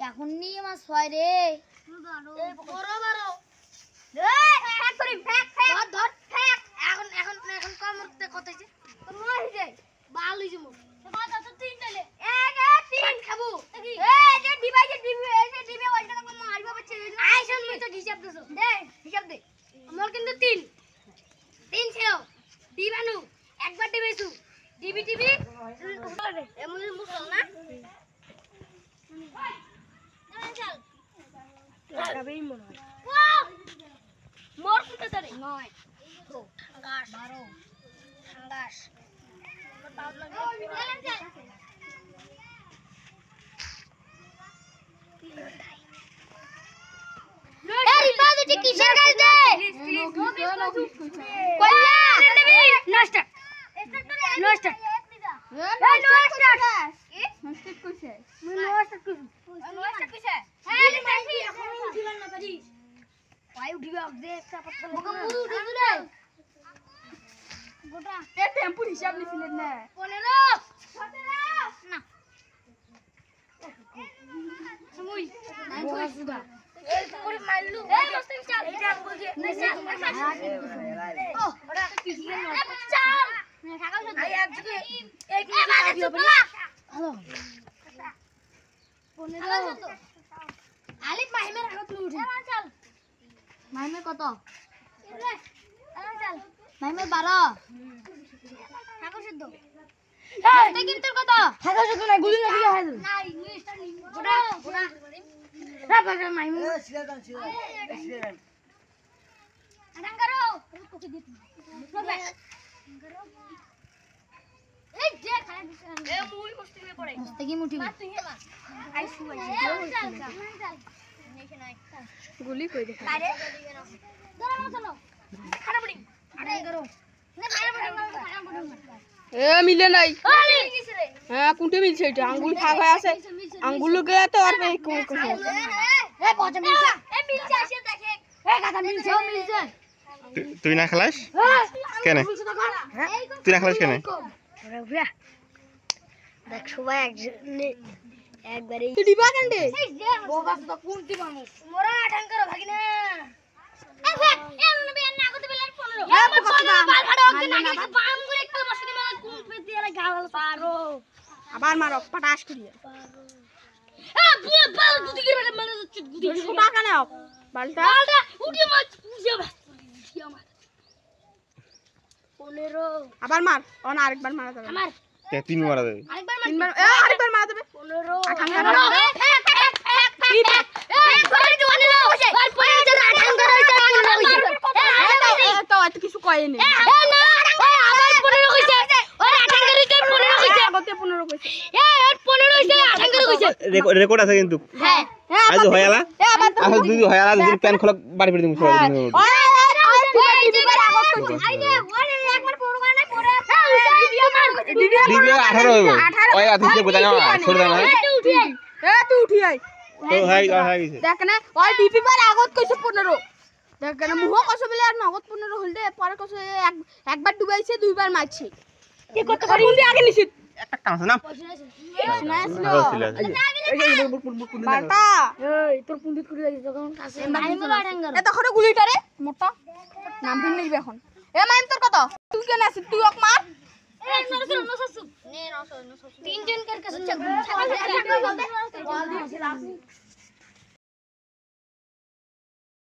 এখন নিয়ে মাছ হয় রে বড় বড় এখন কমতে কত হইছে তোর মনে হইছে বাল হইছে মোর তো তিন তাইলে এক তিন খাবো এই যে ডিবে এই যে ডিবে ওইটা কম মারবা বাচ্চা আইছন মই তো হিসাব দেছো দে হিসাব দে মোর কিন্তু তিন ছিল দিবানু একবার ডিবেছু ডিবি এমন মুছল না চল লাগাবেই মনে হয় মোর কুতে ধরে নয় তো গাছ 12 গাছ পাউড লাগে চল এই বাদুটি কিসের গাছ দে কইলা নষ্ট নষ্ট এই নষ্ট কইছে মই নষ্ট কইছে হ্যাঁ মাইছি এখন উঠিবার না পারি পাই উঠিবা দে একটা পত্র মুখ উঠে রে গোটা এ টেম্পু হিসাব নিছিলেন না 15 17 না সমুই নাই কইছবা এই পুরি মাইলু এই মস্ত চাল এটা বলছি ও ওটা কিসি না চাল ঢাকা আই একদিকে এক হ্যালো 15 আলিফ মাহিমের আগত উঠে চল মাহিমের কত চল মাহিমের 12 ঢাকা শুদ্ধ এই কিন্তু কত ঢাকা শুদ্ধ না গুলি না দিলে হয় না ইংলিশটা গোটা গোটা রা বাবা মাহিম সিরাদান আডাং করো কোকি দিত করবে করো এই যে খায় এ মুই মস্তি মে পড়ে মস্তি কি মুঠি মা তুই হেলা আইসু চল নেছে নাই গুলি কই দেখা আরে ধরো না চলো খাড়া পড়ি আডাং করো না খাড়া পড়ি এ মিলে নাই হ্যাঁ কোনটা মিলছে এটা আঙ্গুল ভাগ হয়ে আছে আঙ্গুল গয়া তো আর কোন কোন এ পচে মিলছে এ মিলছে আসে দেখে এ গাদা মিলছে মিলছে তুই না খেলাস কেন তুই না খেলাস কেন দেখ সবাই একবারে দিবা কেনদে বোগাস তো কোন দিবা মোরা আঠাং করো ভাগিনা এ ভাগ এ নবি না আগতে বেলার 15 এ বসা বাল ফাড়ো ওকে না বাম করে একটা বসে দিবা কোন পে দিয়ে গাল পারো আবার মারো পটাশ করিয়া এ বুয়া বাল গুদি করে মানে গুদি টাকা নাও বালটা বালটা উঠে মাছ উঠিয়া মার 15 আবার মার অন আরেকবার মারা যাবে আমার তে তিন মারা যাবে আরেকবার মারা যাবে 15 18 তো এত কিছু কয় নি আবার 15 কইছে ওই 18 কইছে 15 কইছে আগতে 15 কইছে এ 15 কইছে 18 কইছে রেকর্ড আছে কিন্তু হ্যাঁ আজ হয়ালা আজ দুই হয়ালা যদি প্যান খোলা বাড়ি ফিরে দিমু সবাই দিবিও 18 হইব ওই আদিকে বুঝা না ছোট দানা এ তুই উঠি আই তো হাই গেছে দেখ না ওই ডিপি পার আগত কইছে 15 দেখ না মুহ কইছে বলে আর নগদ 15 হল দে পরে কইছে একবার ডুবাইছে দুইবার মারছে কি করতে পারি তুই আগে নিছিস একটা কাম আছে না বাটা এই তোর পুন্ডিত করে যাইছ তখন কাছে মাইমো আড়াঙ্গার এ তখন গুলিটারে মোটা নাম ভিন নিবে এখন এ মাইম তোর কত তুই কেন আছিস তুই ok মার এ নরসু নে নরসু তিনজন কার কাছে